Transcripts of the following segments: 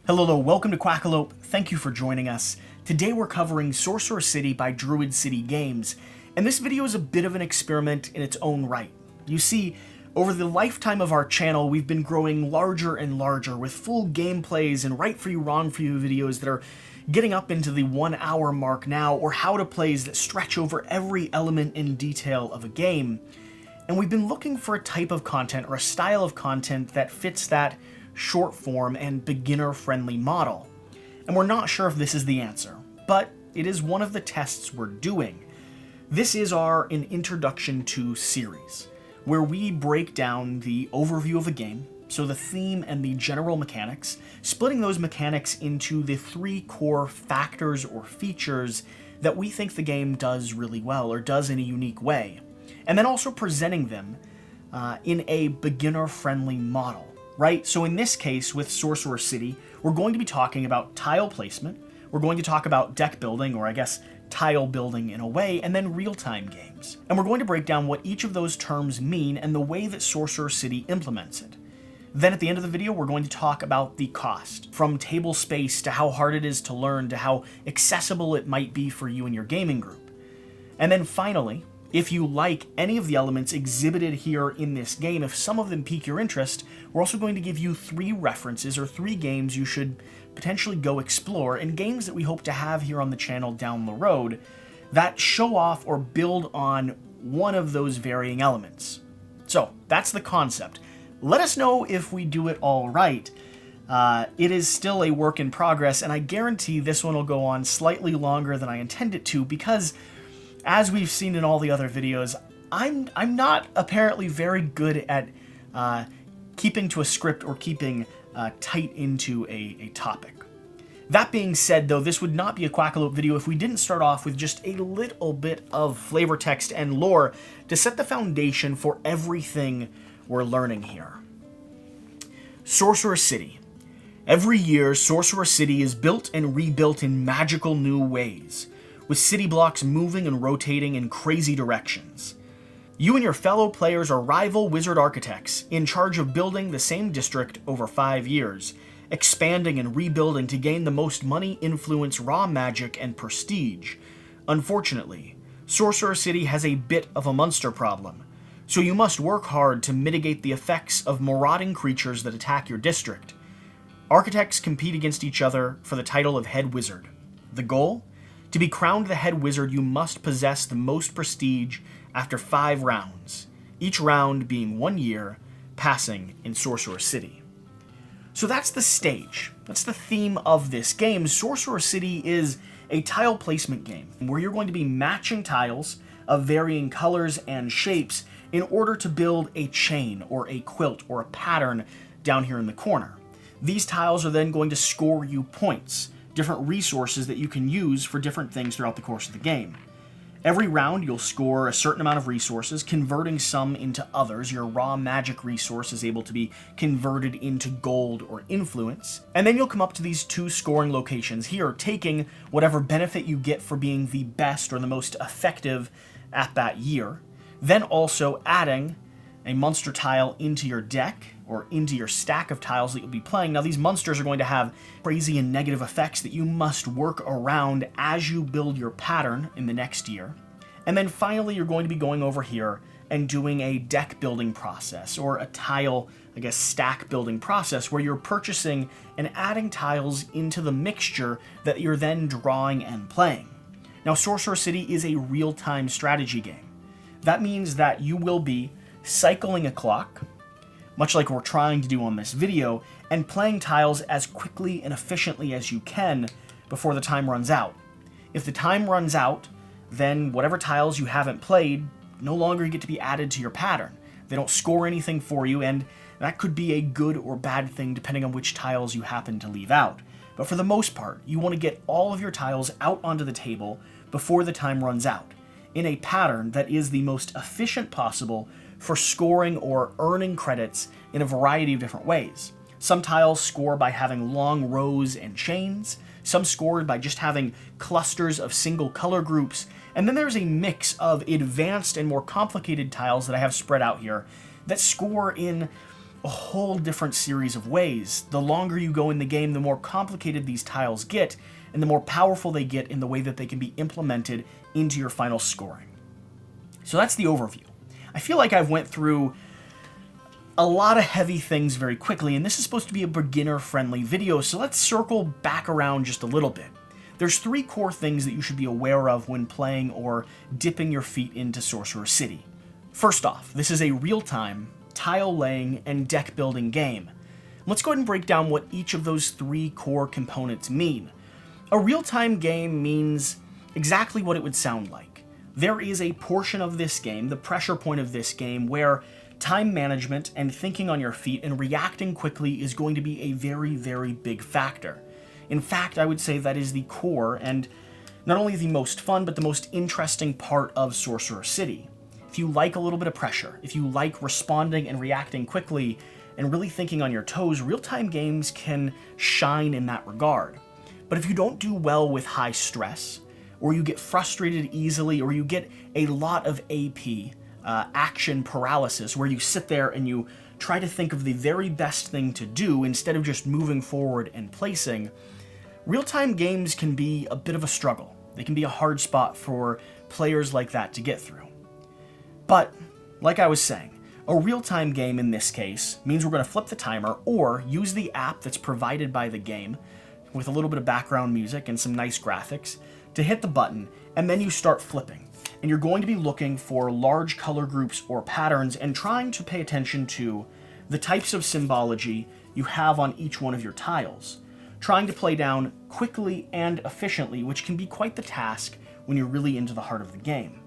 Hello, welcome to Quackalope. Thank you for joining us. Today we're covering Sorcerer City by Druid City Games, and this video is a bit of an experiment in its own right. You see, over the lifetime of our channel, we've been growing larger and larger with full gameplays and right for you, wrong for you videos that are getting up into the 1 hour mark now, or how to plays that stretch over every element and detail of a game. And we've been looking for a type of content or a style of content that fits that short form and beginner-friendly model. And we're not sure if this is the answer, but it is one of the tests we're doing. This is our An Introduction to series, where we break down the overview of a game, so the theme and the general mechanics, splitting those mechanics into the 3 core factors or features that we think the game does really well or does in a unique way, and then also presenting them in a beginner-friendly model. Right? So in this case, with Sorcerer City, we're going to be talking about tile placement, we're going to talk about deck building, or I guess tile building in a way, and then real-time games. And we're going to break down what each of those terms mean and the way that Sorcerer City implements it. Then at the end of the video, we're going to talk about the cost, from table space to how hard it is to learn to how accessible it might be for you and your gaming group. And then finally, if you like any of the elements exhibited here in this game, if some of them pique your interest, we're also going to give you 3 references or 3 games you should potentially go explore, and games that we hope to have here on the channel down the road that show off or build on one of those varying elements. So that's the concept. Let us know if we do it all right. It is still a work in progress, and I guarantee this one will go on slightly longer than I intend it to, because as we've seen in all the other videos, I'm not apparently very good at keeping to a script or keeping tight into a topic. That being said, though, this would not be a Quackalope video if we didn't start off with just a little bit of flavor text and lore to set the foundation for everything we're learning here. Sorcerer City. Every year, Sorcerer City is built and rebuilt in magical new ways, with city blocks moving and rotating in crazy directions. You and your fellow players are rival wizard architects in charge of building the same district over 5 years, expanding and rebuilding to gain the most money, influence, raw magic, and prestige. Unfortunately, Sorcerer City has a bit of a monster problem, so you must work hard to mitigate the effects of marauding creatures that attack your district. Architects compete against each other for the title of head wizard. The goal? To be crowned the head wizard, you must possess the most prestige after 5 rounds, each round being 1 year, passing in Sorcerer City. So that's the stage. That's the theme of this game. Sorcerer City is a tile placement game where you're going to be matching tiles of varying colors and shapes in order to build a chain or a quilt or a pattern down here in the corner. These tiles are then going to score you points, different resources that you can use for different things throughout the course of the game. Every round you'll score a certain amount of resources, converting some into others. Your raw magic resource is able to be converted into gold or influence. And then you'll come up to these 2 scoring locations here, taking whatever benefit you get for being the best or the most effective at that year, then also adding a monster tile into your deck or into your stack of tiles that you'll be playing. Now, these monsters are going to have crazy and negative effects that you must work around as you build your pattern in the next year. And then finally, you're going to be going over here and doing a deck building process, or a tile, I guess, stack building process, where you're purchasing and adding tiles into the mixture that you're then drawing and playing. Now, Sorcerer City is a real-time strategy game. That means that you will be cycling a clock, much like we're trying to do on this video, and playing tiles as quickly and efficiently as you can before the time runs out. If the time runs out, then whatever tiles you haven't played no longer get to be added to your pattern. They don't score anything for you, and that could be a good or bad thing depending on which tiles you happen to leave out. But for the most part, you want to get all of your tiles out onto the table before the time runs out, in a pattern that is the most efficient possible for scoring or earning credits in a variety of different ways. Some tiles score by having long rows and chains, some scored by just having clusters of single color groups, and then there's a mix of advanced and more complicated tiles that I have spread out here that score in a whole different series of ways. The longer you go in the game, the more complicated these tiles get, and the more powerful they get in the way that they can be implemented into your final scoring. So that's the overview. I feel like I've went through a lot of heavy things very quickly, and this is supposed to be a beginner-friendly video, so let's circle back around just a little bit. There's 3 core things that you should be aware of when playing or dipping your feet into Sorcerer City. First off, this is a real-time, tile-laying, and deck-building game. Let's go ahead and break down what each of those 3 core components mean. A real-time game means exactly what it would sound like. There is a portion of this game, the pressure point of this game, where time management and thinking on your feet and reacting quickly is going to be a very, very big factor. In fact, I would say that is the core and not only the most fun, but the most interesting part of Sorcerer City. If you like a little bit of pressure, if you like responding and reacting quickly and really thinking on your toes, real-time games can shine in that regard. But if you don't do well with high stress, or you get frustrated easily, or you get a lot of AP, action paralysis, where you sit there and you try to think of the very best thing to do instead of just moving forward and placing, real-time games can be a bit of a struggle. They can be a hard spot for players like that to get through. But, like I was saying, a real-time game in this case means we're going to flip the timer or use the app that's provided by the game with a little bit of background music and some nice graphics to hit the button, and then you start flipping. And you're going to be looking for large color groups or patterns and trying to pay attention to the types of symbology you have on each one of your tiles. Trying to play down quickly and efficiently, which can be quite the task when you're really into the heart of the game.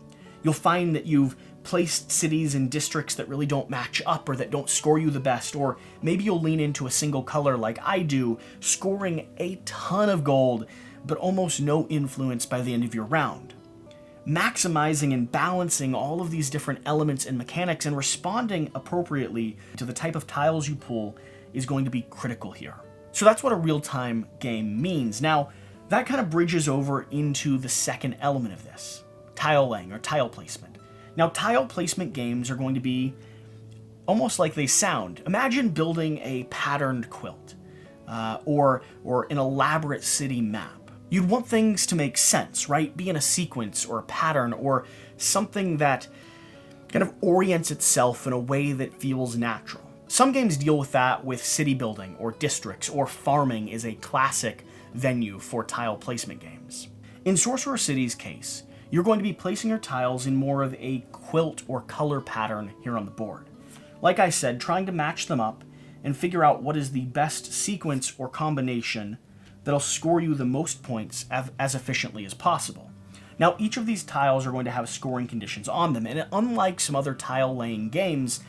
You'll find that you've placed cities and districts that really don't match up or that don't score you the best, or maybe you'll lean into a single color like I do, scoring a ton of gold, but almost no influence by the end of your round. Maximizing and balancing all of these different elements and mechanics and responding appropriately to the type of tiles you pull is going to be critical here. So that's what a real-time game means. Now, that kind of bridges over into the second element of this, tile laying or tile placement. Now, tile placement games are going to be almost like they sound. Imagine building a patterned quilt or an elaborate city map. You'd want things to make sense, right? Be in a sequence or a pattern or something that kind of orients itself in a way that feels natural. Some games deal with that with city building or districts, or farming is a classic venue for tile placement games. In Sorcerer City's case, you're going to be placing your tiles in more of a quilt or color pattern here on the board. Like I said, trying to match them up and figure out what is the best sequence or combination that'll score you the most points as efficiently as possible. Now, each of these tiles are going to have scoring conditions on them, and unlike some other tile-laying games,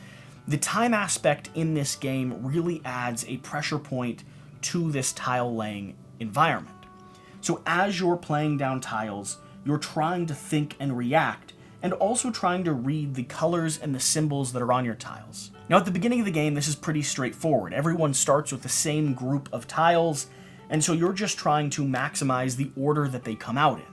the time aspect in this game really adds a pressure point to this tile-laying environment. So as you're playing down tiles, you're trying to think and react, and also trying to read the colors and the symbols that are on your tiles. Now, at the beginning of the game, this is pretty straightforward. Everyone starts with the same group of tiles, and so you're just trying to maximize the order that they come out in.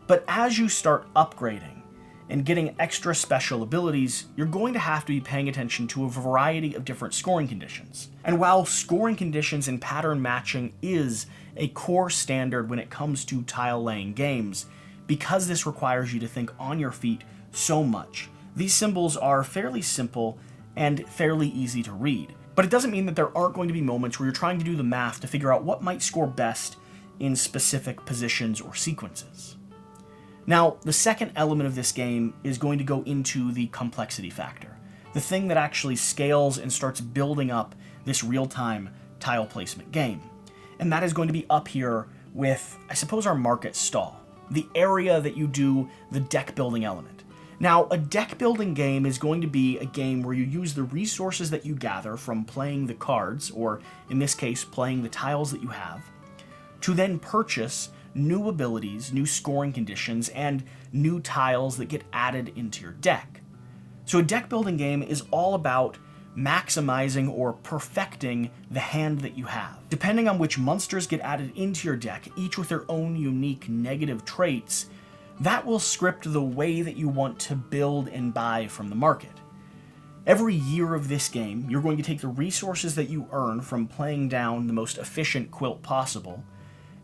But as you start upgrading and getting extra special abilities, you're going to have to be paying attention to a variety of different scoring conditions. And while scoring conditions and pattern matching is a core standard when it comes to tile-laying games, because this requires you to think on your feet so much, these symbols are fairly simple and fairly easy to read. But it doesn't mean that there aren't going to be moments where you're trying to do the math to figure out what might score best in specific positions or sequences. Now, the second element of this game is going to go into the complexity factor, the thing that actually scales and starts building up this real-time tile placement game. And that is going to be up here with, I suppose, our market stall, the area that you do the deck building element. Now, a deck building game is going to be a game where you use the resources that you gather from playing the cards, or in this case, playing the tiles that you have, to then purchase new abilities, new scoring conditions, and new tiles that get added into your deck. So a deck building game is all about maximizing or perfecting the hand that you have. Depending on which monsters get added into your deck, each with their own unique negative traits, that will script the way that you want to build and buy from the market. Every year of this game, you're going to take the resources that you earn from playing down the most efficient quilt possible,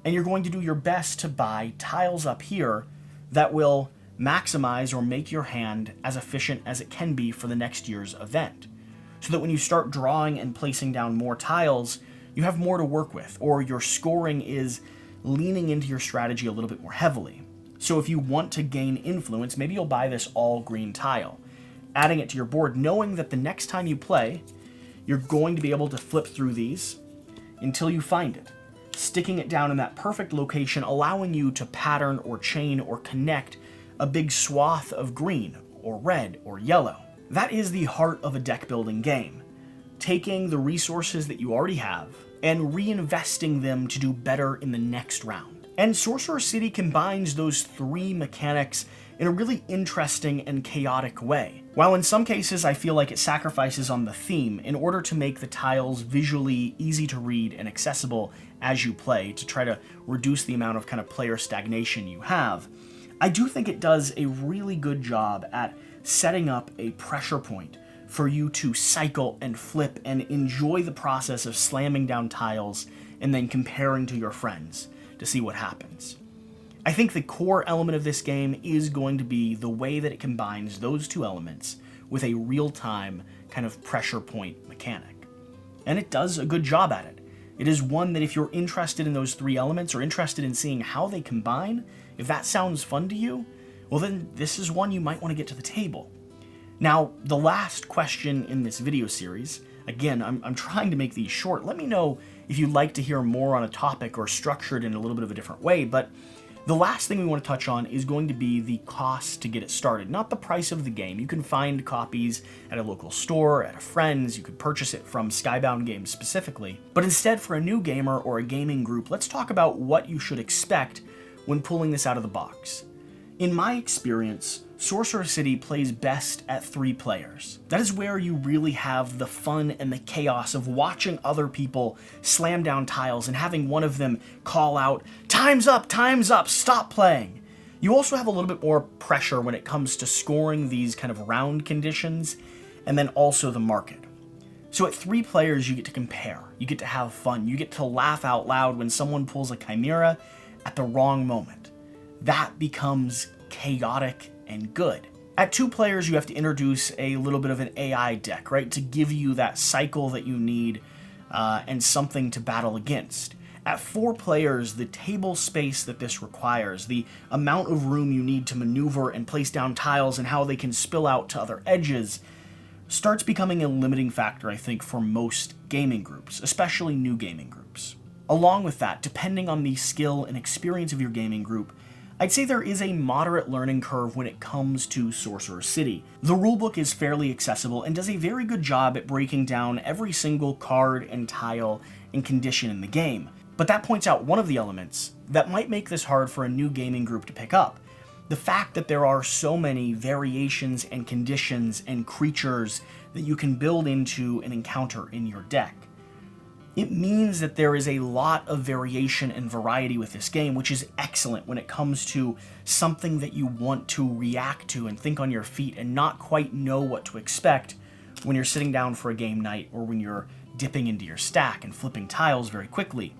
and you're going to do your best to buy tiles up here that will maximize or make your hand as efficient as it can be for the next year's event. So that when you start drawing and placing down more tiles, you have more to work with, or your scoring is leaning into your strategy a little bit more heavily. So if you want to gain influence, maybe you'll buy this all green tile, adding it to your board, knowing that the next time you play, you're going to be able to flip through these until you find it, sticking it down in that perfect location, allowing you to pattern or chain or connect a big swath of green or red or yellow. That is the heart of a deck building game, taking the resources that you already have and reinvesting them to do better in the next round. And Sorcerer City combines those three mechanics in a really interesting and chaotic way. While in some cases I feel like it sacrifices on the theme in order to make the tiles visually easy to read and accessible as you play to try to reduce the amount of kind of player stagnation you have, I do think it does a really good job at setting up a pressure point for you to cycle and flip and enjoy the process of slamming down tiles and then comparing to your friends to see what happens. I think the core element of this game is going to be the way that it combines those two elements with a real-time kind of pressure point mechanic. And it does a good job at it. It is one that if you're interested in those three elements or interested in seeing how they combine, if that sounds fun to you, well then this is one you might want to get to the table. Now, the last question in this video series, again, I'm trying to make these short. Let me know if you'd like to hear more on a topic or structured in a little bit of a different way, but the last thing we want to touch on is going to be the cost to get it started, not the price of the game. You can find copies at a local store, at a friend's, you could purchase it from Skybound Games specifically. But instead, for a new gamer or a gaming group, let's talk about what you should expect when pulling this out of the box. In my experience, Sorcerer City plays best at 3 players. That is where you really have the fun and the chaos of watching other people slam down tiles and having one of them call out, time's up, stop playing." You also have a little bit more pressure when it comes to scoring these kind of round conditions, and then also the market. So at 3 players, you get to compare, you get to have fun, you get to laugh out loud when someone pulls a chimera at the wrong moment. That becomes chaotic and good. At 2 players, you have to introduce a little bit of an AI deck, right, to give you that cycle that you need and something to battle against. At 4 players, the table space that this requires, the amount of room you need to maneuver and place down tiles and how they can spill out to other edges, starts becoming a limiting factor, I think, for most gaming groups, especially new gaming groups. Along with that, depending on the skill and experience of your gaming group, I'd say there is a moderate learning curve when it comes to Sorcerer City. The rulebook is fairly accessible and does a very good job at breaking down every single card and tile and condition in the game. But that points out one of the elements that might make this hard for a new gaming group to pick up. The fact that there are so many variations and conditions and creatures that you can build into an encounter in your deck. It means that there is a lot of variation and variety with this game, which is excellent when it comes to something that you want to react to and think on your feet and not quite know what to expect when you're sitting down for a game night or when you're dipping into your stack and flipping tiles very quickly.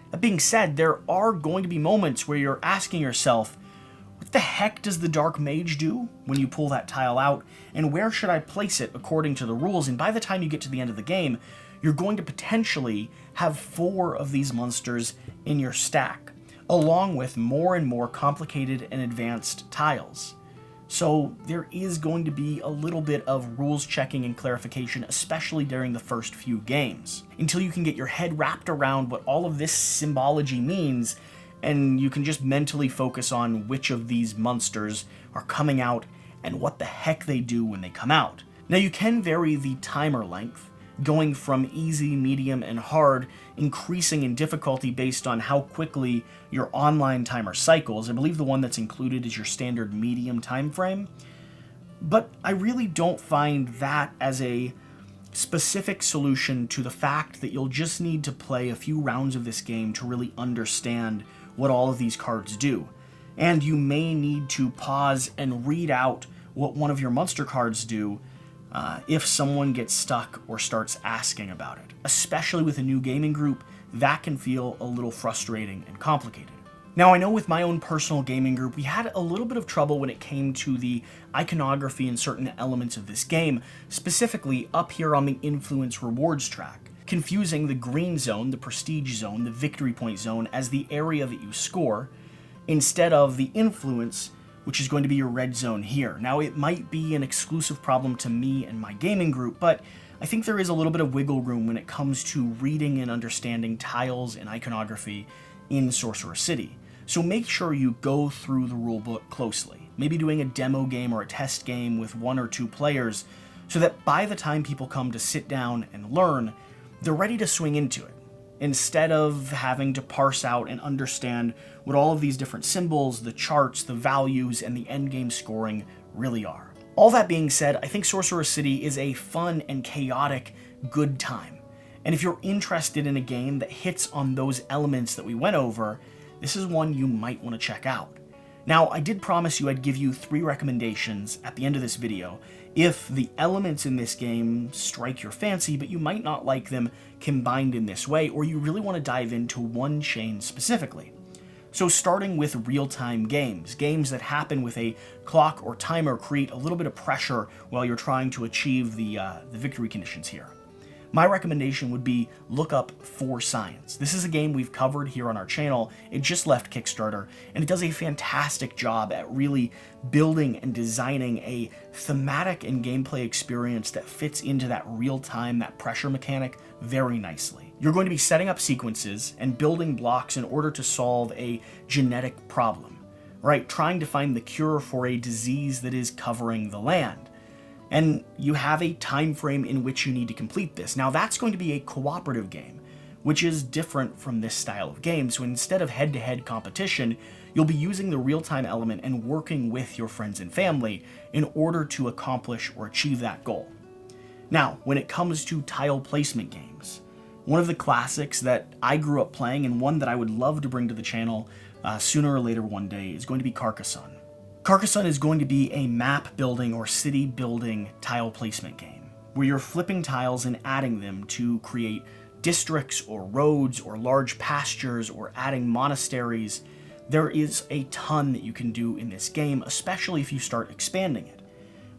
That being said, there are going to be moments where you're asking yourself, what the heck does the Dark Mage do when you pull that tile out, and where should I place it according to the rules? And by the time you get to the end of the game, you're going to potentially have 4 of these monsters in your stack, along with more and more complicated and advanced tiles. So there is going to be a little bit of rules checking and clarification, especially during the first few games, until you can get your head wrapped around what all of this symbology means, and you can just mentally focus on which of these monsters are coming out and what the heck they do when they come out. Now you can vary the timer length, going from easy, medium, and hard, increasing in difficulty based on how quickly your online timer cycles. I believe the one that's included is your standard medium time frame. But I really don't find that as a specific solution to the fact that you'll just need to play a few rounds of this game to really understand what all of these cards do. And you may need to pause and read out what one of your monster cards do if someone gets stuck or starts asking about it. Especially with a new gaming group, that can feel a little frustrating and complicated. Now, I know with my own personal gaming group, we had a little bit of trouble when it came to the iconography and certain elements of this game, specifically up here on the influence rewards track, confusing the green zone, the prestige zone, the victory point zone as the area that you score, instead of the influence, which is going to be your red zone here. Now, it might be an exclusive problem to me and my gaming group, but I think there is a little bit of wiggle room when it comes to reading and understanding tiles and iconography in Sorcerer City. So make sure you go through the rulebook closely, maybe doing a demo game or a test game with 1 or 2 players, so that by the time people come to sit down and learn, they're ready to swing into it, instead of having to parse out and understand what all of these different symbols, the charts, the values, and the endgame scoring really are. All that being said, I think Sorcerer City is a fun and chaotic good time. And if you're interested in a game that hits on those elements that we went over, this is one you might want to check out. Now, I did promise you I'd give you 3 recommendations at the end of this video if the elements in this game strike your fancy, but you might not like them combined in this way, or you really want to dive into one chain specifically. So starting with real-time games, games that happen with a clock or timer create a little bit of pressure while you're trying to achieve the victory conditions here. My recommendation would be look up For Science. This is a game we've covered here on our channel. It just left Kickstarter, and it does a fantastic job at really building and designing a thematic and gameplay experience that fits into that real-time, that pressure mechanic very nicely. You're going to be setting up sequences and building blocks in order to solve a genetic problem, right? Trying to find the cure for a disease that is covering the land. And you have a time frame in which you need to complete this. Now, that's going to be a cooperative game, which is different from this style of game. So instead of head-to-head competition, you'll be using the real-time element and working with your friends and family in order to accomplish or achieve that goal. Now, when it comes to tile placement games, one of the classics that I grew up playing and one that I would love to bring to the channel sooner or later one day is going to be Carcassonne. Carcassonne is going to be a map building or city building tile placement game, where you're flipping tiles and adding them to create districts or roads or large pastures or adding monasteries. There is a ton that you can do in this game, especially if you start expanding it.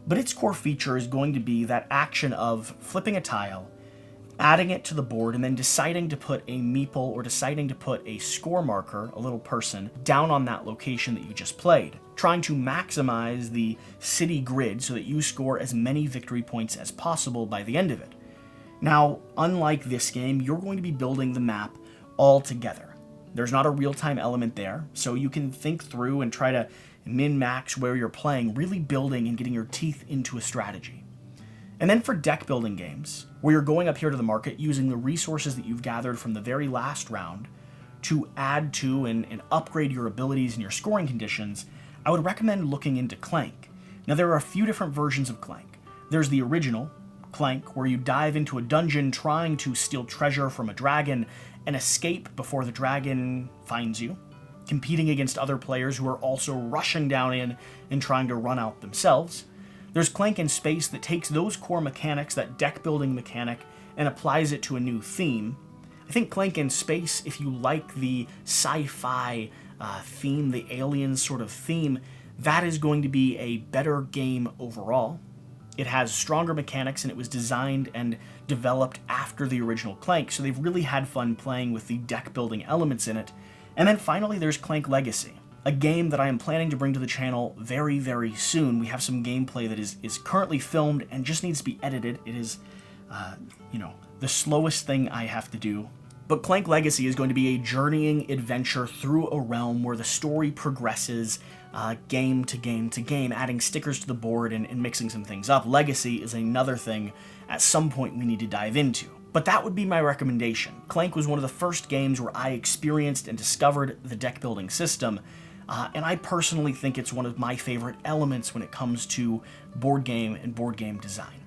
But its core feature is going to be that action of flipping a tile, adding it to the board, and then deciding to put a meeple or deciding to put a score marker, a little person, down on that location that you just played, trying to maximize the city grid so that you score as many victory points as possible by the end of it. Now, unlike this game, you're going to be building the map all together. There's not a real-time element there, so you can think through and try to min-max where you're playing, really building and getting your teeth into a strategy. And then for deck building games, where you're going up here to the market using the resources that you've gathered from the very last round to add to and upgrade your abilities and your scoring conditions, I would recommend looking into Clank. Now, there are a few different versions of Clank. There's the original, Clank, where you dive into a dungeon trying to steal treasure from a dragon and escape before the dragon finds you, competing against other players who are also rushing down in and trying to run out themselves. There's Clank in Space that takes those core mechanics, that deck building mechanic, and applies it to a new theme. I think Clank in Space, if you like the sci-fi theme, the alien sort of theme, that is going to be a better game overall. It has stronger mechanics, and it was designed and developed after the original Clank, so they've really had fun playing with the deck building elements in it. And then finally, there's Clank Legacy, a game that I am planning to bring to the channel very, very soon. We have some gameplay that is currently filmed and just needs to be edited. It is, the slowest thing I have to do. But Clank Legacy is going to be a journeying adventure through a realm where the story progresses game to game to game, adding stickers to the board and mixing some things up. Legacy is another thing at some point we need to dive into. But that would be my recommendation. Clank was one of the first games where I experienced and discovered the deck building system, and I personally think it's one of my favorite elements when it comes to board game and board game design.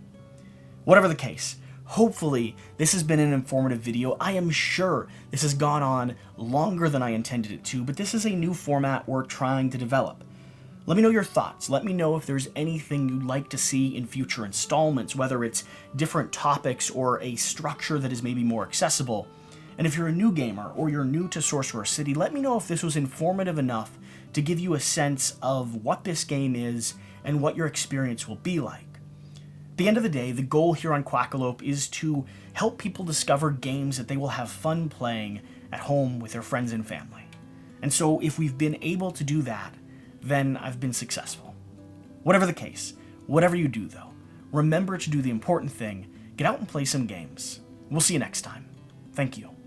Whatever the case, hopefully this has been an informative video. I am sure this has gone on longer than I intended it to, but this is a new format we're trying to develop. Let me know your thoughts. Let me know if there's anything you'd like to see in future installments, whether it's different topics or a structure that is maybe more accessible. And if you're a new gamer or you're new to Sorcerer City, let me know if this was informative enough to give you a sense of what this game is and what your experience will be like. At the end of the day, the goal here on Quackalope is to help people discover games that they will have fun playing at home with their friends and family. And so if we've been able to do that, then I've been successful. Whatever the case, whatever you do though, remember to do the important thing, get out and play some games. We'll see you next time. Thank you.